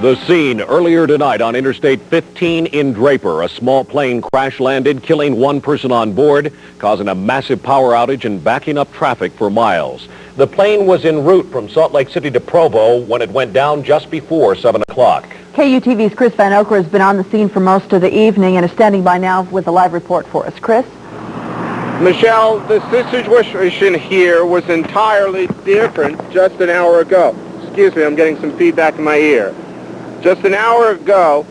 The scene earlier tonight on Interstate 15 in Draper. A small plane crash landed, killing one person on board, causing a massive power outage and backing up traffic for miles. The plane was en route from Salt Lake City to Provo when it went down just before 7 o'clock. KUTV's Chris Van Oker has been on the scene for most of the evening and is standing by now with a live report for us. Chris? Michelle, the situation here was entirely different just an hour ago. Excuse me, I'm getting some feedback in my ear. Just an hour ago,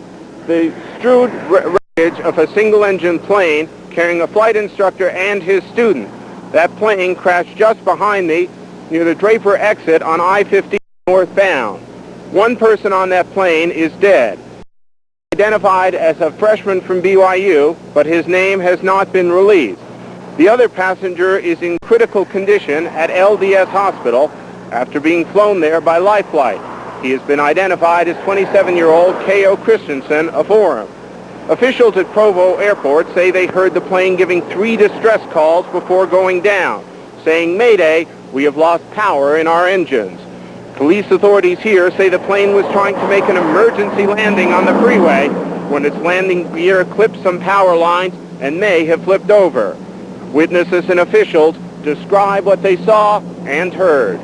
the strewed wreckage of a single-engine plane carrying a flight instructor and his student. That plane crashed just behind me near the Draper exit on I-15 northbound. One person on that plane is dead. Identified as a freshman from BYU, but his name has not been released. The other passenger is in critical condition at LDS Hospital after being flown there by Life Flight. He has been identified as 27-year-old Kayle Christensen of Orem. Officials at Provo Airport say they heard the plane giving 3 distress calls before going down, saying, "Mayday, we have lost power in our engines." Police authorities here say the plane was trying to make an emergency landing on the freeway when its landing gear clipped some power lines and may have flipped over. Witnesses and officials describe what they saw and heard.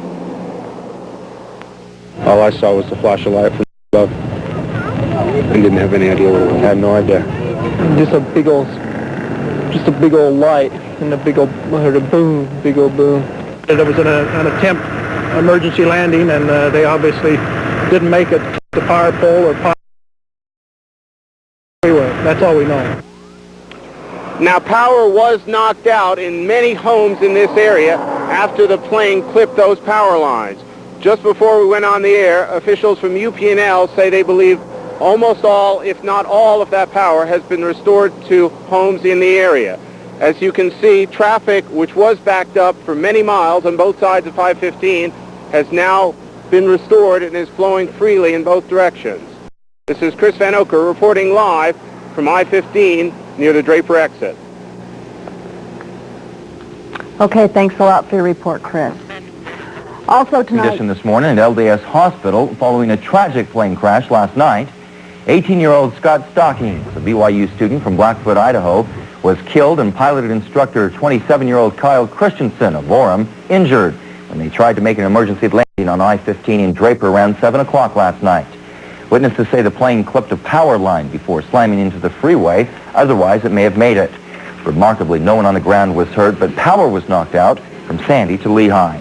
All I saw was the flash of light from above. I didn't have any idea what it was. I had no idea. Just a big old light and a big old, I heard a boom, big old boom. There was an attempt, emergency landing, and they obviously didn't make it to the power pole or power freeway. That's all we know. Now, power was knocked out in many homes in this area after the plane clipped those power lines. Just before we went on the air, officials from UP&L say they believe almost all, if not all, of that power has been restored to homes in the area. As you can see, traffic, which was backed up for many miles on both sides of 515, has now been restored and is flowing freely in both directions. This is Chris Van Oker reporting live from I-15 near the Draper exit. Okay, thanks a lot for your report, Chris. Also tonight... Condition this morning at LDS Hospital following a tragic plane crash last night. 18-year-old Scott Stockings, a BYU student from Blackfoot, Idaho, was killed and piloted instructor 27-year-old Kayle Christensen of Orem injured when they tried to make an emergency landing on I-15 in Draper around 7 o'clock last night. Witnesses say the plane clipped a power line before slamming into the freeway. Otherwise, it may have made it. Remarkably, no one on the ground was hurt, but power was knocked out from Sandy to Lehigh.